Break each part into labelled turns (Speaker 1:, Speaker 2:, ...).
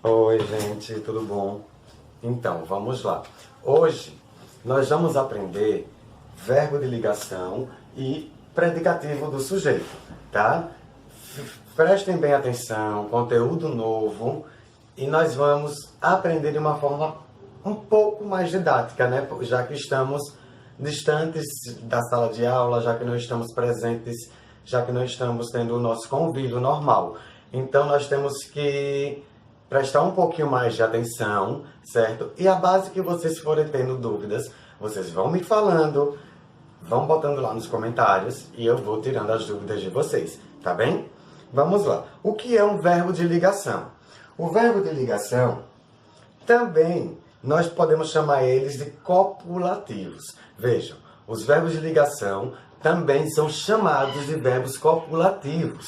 Speaker 1: Oi, gente, tudo bom? Então, vamos lá. Hoje nós vamos aprender verbo de ligação e predicativo do sujeito, tá? Prestem bem atenção, conteúdo novo, e nós vamos aprender de uma forma um pouco mais didática, né? Já que estamos distantes da sala de aula, já que não estamos presentes, já que não estamos tendo o nosso convívio normal. Então nós temos que prestar um pouquinho mais de atenção, certo? E a base que vocês forem tendo dúvidas, vocês vão me falando, vão botando lá nos comentários e eu vou tirando as dúvidas de vocês, tá bem? Vamos lá. O que é um verbo de ligação? O verbo de ligação também nós podemos chamar eles de copulativos. Vejam, os verbos de ligação também são chamados de verbos copulativos.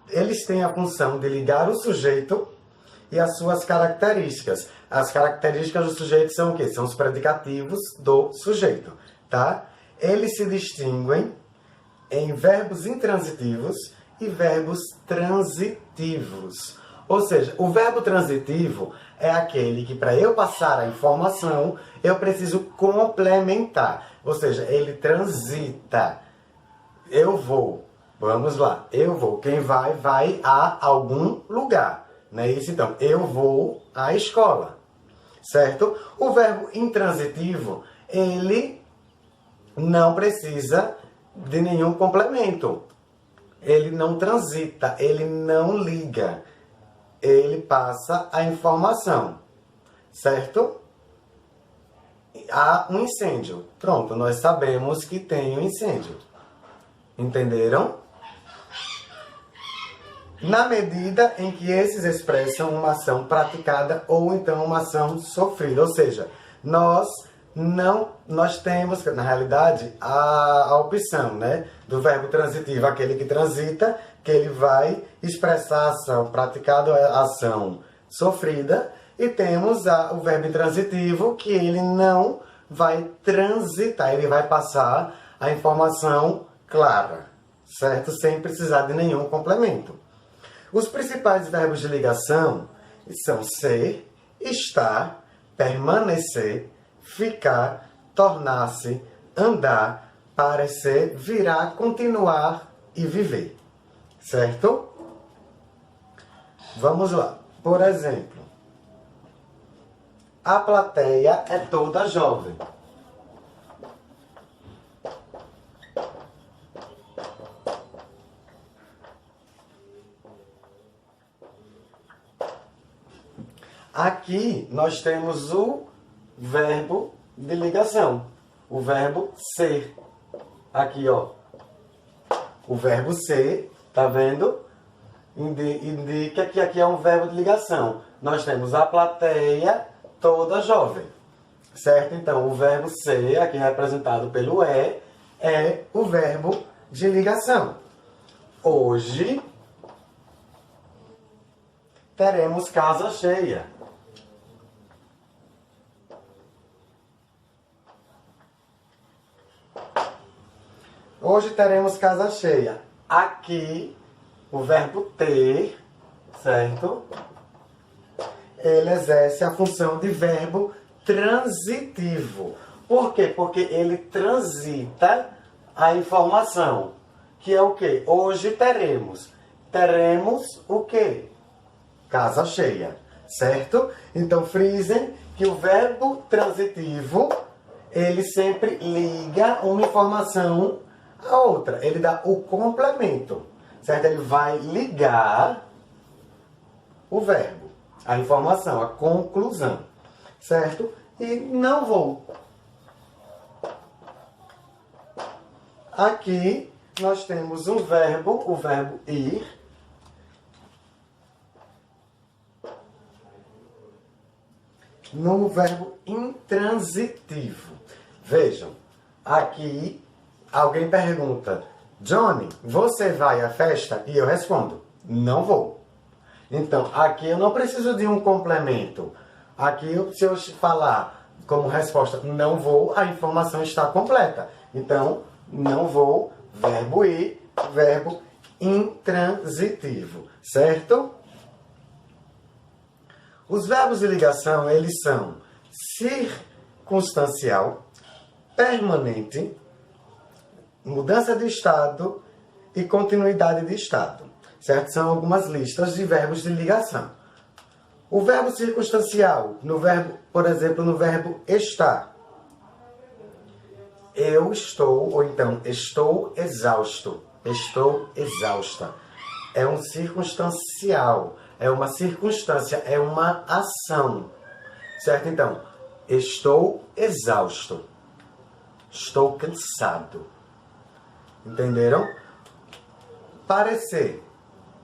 Speaker 1: Eles têm a função de ligar o sujeito e as suas características. As características do sujeito são o quê? São os predicativos do sujeito, tá? Eles se distinguem em verbos intransitivos e verbos transitivos. Ou seja, o verbo transitivo é aquele que, para eu passar a informação, eu preciso complementar. Ou seja, ele transita. Eu vou. Vamos lá. Eu vou. Quem vai, vai a algum lugar. Não é isso? Então, eu vou à escola. Certo? O verbo intransitivo, ele não precisa de nenhum complemento. Ele não transita, ele não liga. Ele passa a informação. Certo? Há um incêndio. Pronto, nós sabemos que tem um incêndio. Entenderam? Na medida em que esses expressam uma ação praticada ou então uma ação sofrida. Ou seja, nós temos, na realidade, a opção, né, do verbo transitivo, aquele que transita, que ele vai expressar a ação praticada, a ação sofrida, e temos o verbo intransitivo, que ele não vai transitar, ele vai passar a informação clara, certo? Sem precisar de nenhum complemento. Os principais verbos de ligação são ser, estar, permanecer, ficar, tornar-se, andar, parecer, virar, continuar e viver. Certo? Vamos lá. Por exemplo, a plateia é toda jovem. Aqui nós temos o verbo de ligação, o verbo ser. Aqui, ó, o verbo ser, tá vendo? Indica que aqui é um verbo de ligação. Nós temos a plateia toda jovem, certo? Então, o verbo ser, aqui representado pelo é o verbo de ligação. Hoje teremos casa cheia. Hoje teremos casa cheia. Aqui, o verbo ter, certo? Ele exerce a função de verbo transitivo. Por quê? Porque ele transita a informação. Que é o quê? Hoje teremos. Teremos o quê? Casa cheia, certo? Então, frisem que o verbo transitivo, ele sempre liga uma informação a outra. Ele dá o complemento, certo? Ele vai ligar o verbo, a informação, a conclusão, certo? E não vou. Aqui nós temos um verbo, o verbo ir. No verbo intransitivo. Vejam, aqui alguém pergunta: Johnny, você vai à festa? E eu respondo: não vou. Então, aqui eu não preciso de um complemento. Aqui, se eu falar como resposta não vou, a informação está completa. Então, não vou, verbo ir, verbo intransitivo. Certo? Os verbos de ligação, eles são circunstancial, permanente, mudança de estado e continuidade de estado, certo? São algumas listas de verbos de ligação. O verbo circunstancial, por exemplo, no verbo estar. Eu estou, ou então, estou exausto. Estou exausta. É um circunstancial. É uma circunstância. É uma ação. Certo? Então, estou exausto. Estou cansado. Entenderam? Parecer.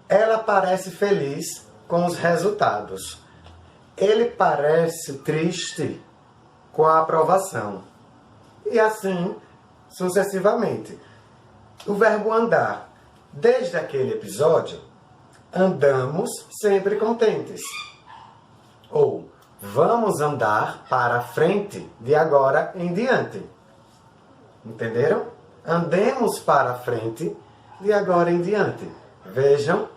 Speaker 1: Ela parece feliz com os resultados. Ele parece triste com a aprovação. E assim sucessivamente. O verbo andar. Desde aquele episódio, andamos sempre contentes. Ou vamos andar para frente de agora em diante. Entenderam? Andemos para frente de agora em diante. Vejam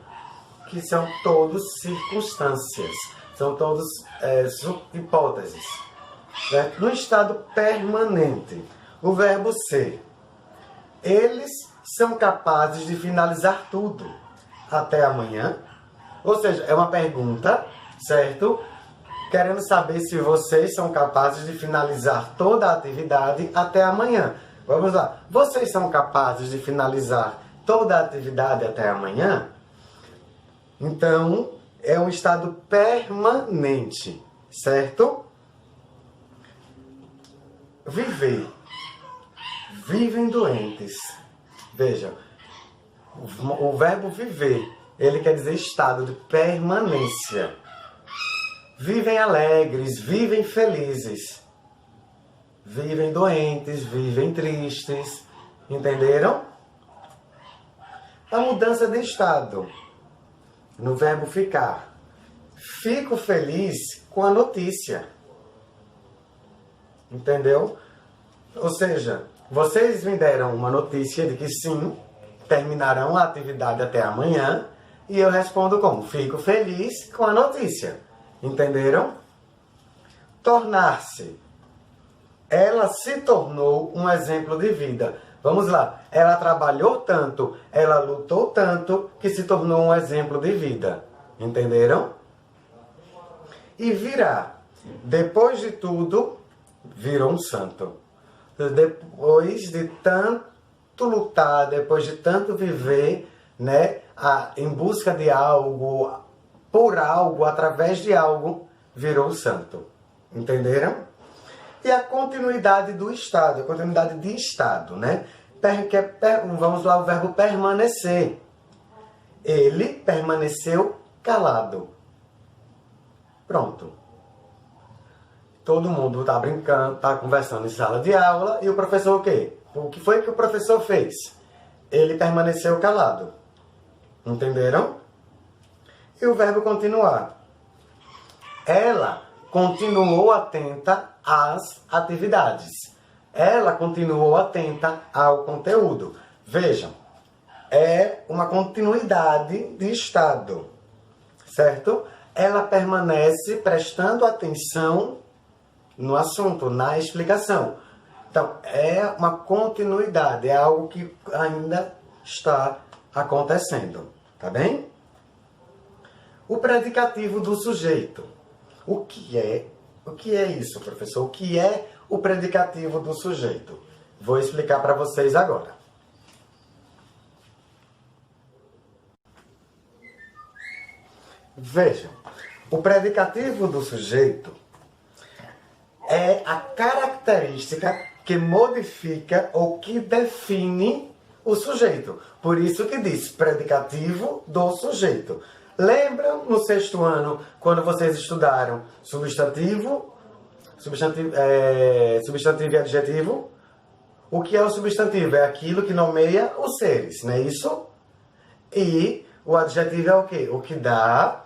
Speaker 1: que são todos circunstâncias. São todos hipóteses. Certo? No estado permanente, o verbo ser. Eles são capazes de finalizar tudo até amanhã. Ou seja, é uma pergunta, certo? Querendo saber se vocês são capazes de finalizar toda a atividade até amanhã. Vamos lá. Vocês são capazes de finalizar toda a atividade até amanhã? Então, é um estado permanente, certo? Viver. Vivem doentes. Veja, o verbo viver, ele quer dizer estado de permanência. Vivem alegres, vivem felizes. Vivem doentes, vivem tristes. Entenderam? A mudança de estado. No verbo ficar. Fico feliz com a notícia. Entendeu? Ou seja, vocês me deram uma notícia de que sim, terminarão a atividade até amanhã. E eu respondo como? Fico feliz com a notícia. Entenderam? Tornar-se. Ela se tornou um exemplo de vida. Vamos lá. Ela trabalhou tanto, ela lutou tanto, que se tornou um exemplo de vida. Entenderam? E virá. Depois de tudo, virou um santo. Depois de tanto lutar, depois de tanto viver, né, em busca de algo, por algo, através de algo, virou um santo. Entenderam? E a continuidade do estado, a continuidade de estado, né? Vamos lá, o verbo permanecer. Ele permaneceu calado. Pronto. Todo mundo está brincando, está conversando em sala de aula, e o professor o quê? O que foi que o professor fez? Ele permaneceu calado. Entenderam? E o verbo continuar. Ela continuou atenta às atividades. Ela continuou atenta ao conteúdo. Vejam, é uma continuidade de estado, certo? Ela permanece prestando atenção no assunto, na explicação. Então, é uma continuidade, é algo que ainda está acontecendo, tá bem? O predicativo do sujeito. O que é isso, professor? O que é o predicativo do sujeito? Vou explicar para vocês agora. Vejam, o predicativo do sujeito é a característica que modifica ou que define o sujeito. Por isso que diz predicativo do sujeito. Lembram no 6º ano, quando vocês estudaram substantivo e adjetivo? O que é o substantivo? É aquilo que nomeia os seres, não é isso? E o adjetivo é o quê? O que dá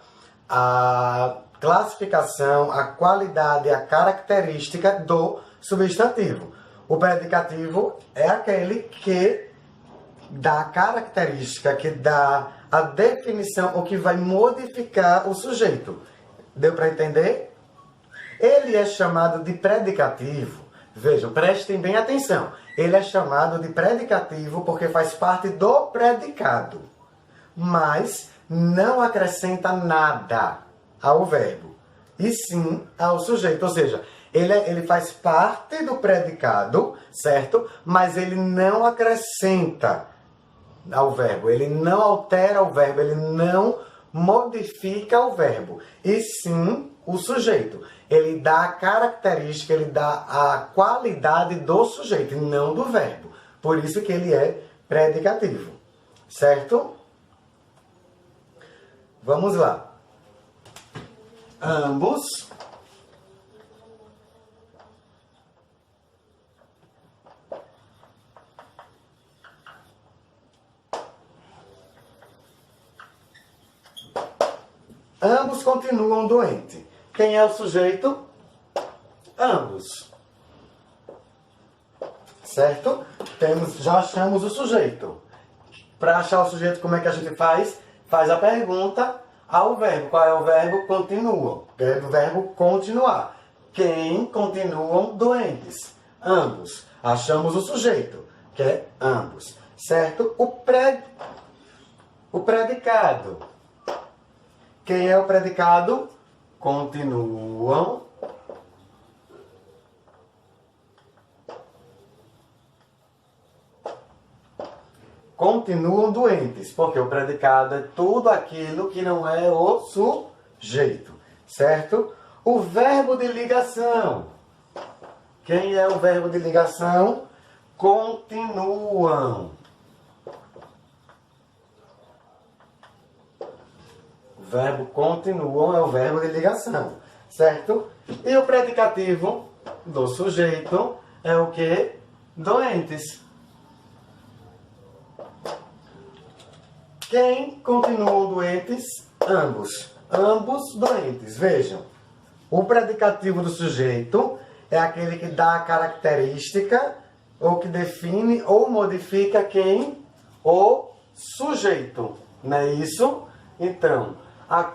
Speaker 1: a classificação, a qualidade, a característica do substantivo. O predicativo é aquele que dá a característica, que dá a definição, ou que vai modificar o sujeito. Deu para entender? Ele é chamado de predicativo. Vejam, prestem bem atenção. Ele é chamado de predicativo porque faz parte do predicado, mas não acrescenta nada ao verbo, e sim ao sujeito. Ou seja, ele faz parte do predicado, certo? Mas ele não acrescenta ao verbo, ele não altera o verbo, ele não modifica o verbo, e sim o sujeito. Ele dá a característica, ele dá a qualidade do sujeito e não do verbo. Por isso que ele é predicativo, certo? Vamos lá. Ambos continuam doentes. Quem é o sujeito? Ambos. Certo? Já achamos o sujeito. Para achar o sujeito, como é que a gente faz? Faz a pergunta ao verbo. Qual é o verbo? Continuam. É o verbo continuar. Quem continuam doentes? Ambos. Achamos o sujeito, que é ambos. Certo? O predicado. Quem é o predicado? Continuam. Continuam doentes, porque o predicado é tudo aquilo que não é o sujeito, certo? O verbo de ligação. Quem é o verbo de ligação? Continuam. O verbo continuam é o verbo de ligação, certo? E o predicativo do sujeito é o que? Doentes. Quem continuam doentes? Ambos. Ambos doentes. Vejam, o predicativo do sujeito é aquele que dá a característica, ou que define ou modifica quem? O sujeito. Não é isso? Então,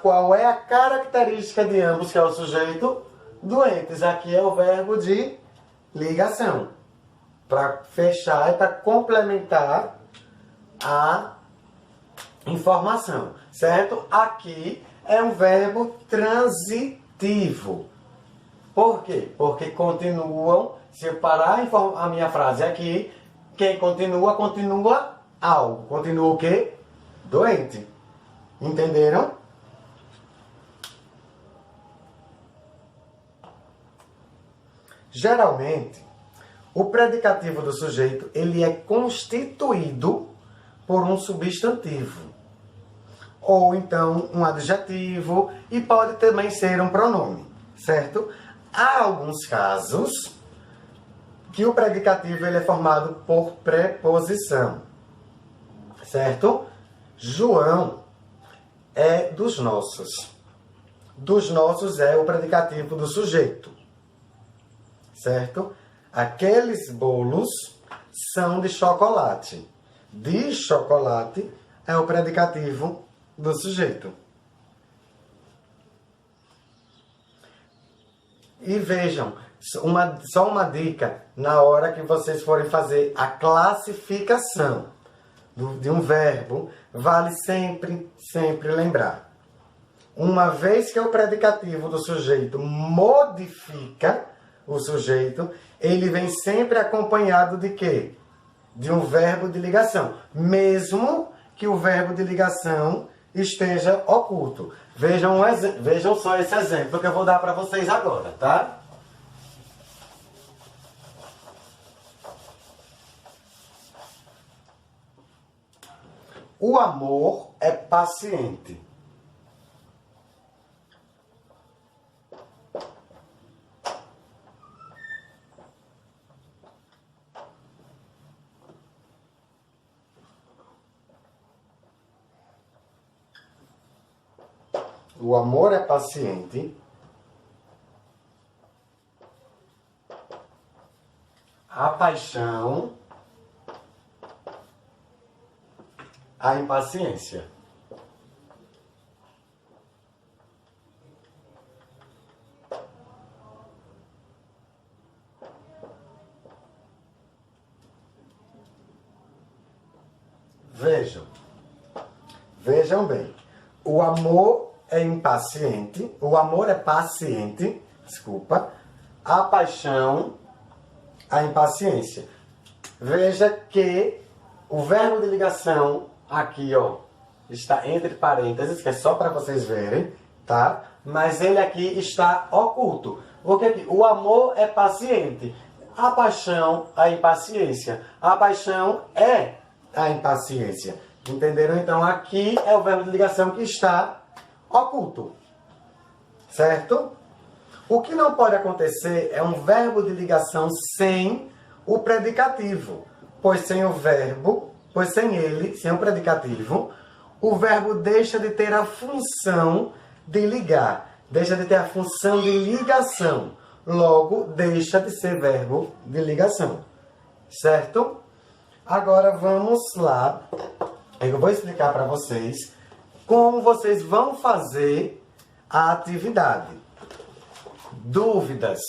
Speaker 1: qual é a característica de ambos, que é o sujeito? Doentes. Aqui é o verbo de ligação. Para fechar e para complementar a informação, certo? Aqui é um verbo transitivo. Por quê? Porque continuam, se eu parar a minha frase aqui, quem continua, continua algo. Continua o quê? Doente. Entenderam? Geralmente, o predicativo do sujeito, ele é constituído por um substantivo, ou então um adjetivo, e pode também ser um pronome, certo? Há alguns casos que o predicativo ele é formado por preposição, certo? João é dos nossos. Dos nossos é o predicativo do sujeito, certo? Aqueles bolos são de chocolate. De chocolate é o predicativo do sujeito. E vejam, só uma dica, na hora que vocês forem fazer a classificação de um verbo, vale sempre lembrar. Uma vez que o predicativo do sujeito modifica o sujeito, ele vem sempre acompanhado de quê? De um verbo de ligação, mesmo que o verbo de ligação esteja oculto. Vejam só esse exemplo que eu vou dar para vocês agora, tá? O amor é paciente. O amor é paciente. A paixão, a impaciência. Vejam bem. O amor é impaciente. O amor é paciente. Desculpa. A paixão, a impaciência. Veja que o verbo de ligação aqui, ó, está entre parênteses, que é só para vocês verem, tá? Mas ele aqui está oculto. Porque aqui, o amor é paciente. A paixão, a impaciência. A paixão é a impaciência. Entenderam? Então aqui é o verbo de ligação que está oculto. Certo? O que não pode acontecer é um verbo de ligação sem o predicativo. Pois sem o verbo, sem o predicativo, o verbo deixa de ter a função de ligar. Deixa de ter a função de ligação. Logo, deixa de ser verbo de ligação. Certo? Agora vamos lá. Eu vou explicar para vocês como vocês vão fazer a atividade. Dúvidas,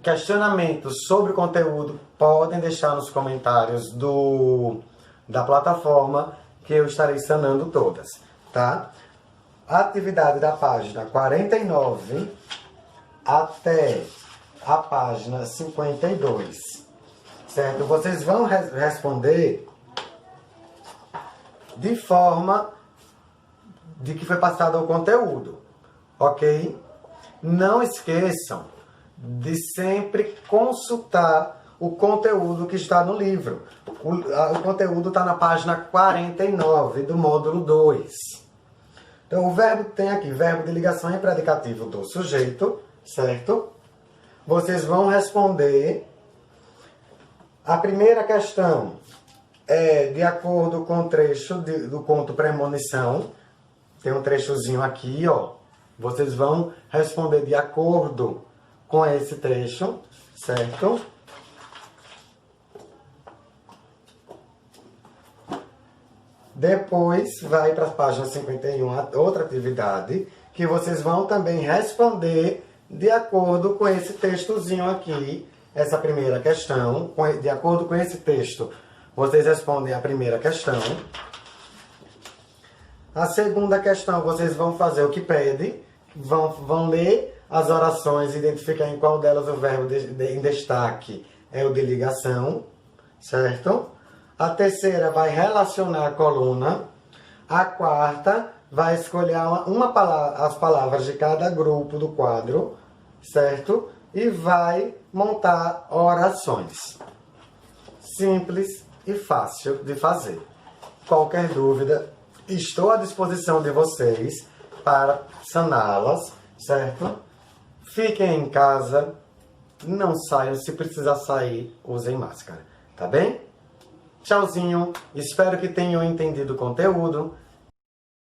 Speaker 1: questionamentos sobre o conteúdo, podem deixar nos comentários da plataforma que eu estarei sanando todas, tá? A atividade da página 49 até a página 52, certo? Vocês vão responder de forma de que foi passado o conteúdo, ok? Não esqueçam de sempre consultar o conteúdo que está no livro. O conteúdo está na página 49 do módulo 2. Então, o verbo tem aqui, verbo de ligação e predicativo do sujeito, certo? Vocês vão responder. A primeira questão é de acordo com o trecho do conto Premonição. Tem um trechozinho aqui, ó. Vocês vão responder de acordo com esse trecho, certo? Depois vai para a página 51, outra atividade, que vocês vão também responder de acordo com esse textozinho aqui, essa primeira questão. De acordo com esse texto, vocês respondem a primeira questão. A segunda questão, vocês vão fazer o que pede, vão ler as orações e identificar em qual delas o verbo em destaque é o de ligação, certo? A terceira vai relacionar a coluna. A quarta vai escolher as palavras de cada grupo do quadro, certo? E vai montar orações. Simples e fácil de fazer. Qualquer dúvida, estou à disposição de vocês para saná-las, certo? Fiquem em casa, não saiam, se precisar sair, usem máscara, tá bem? Tchauzinho, espero que tenham entendido o conteúdo.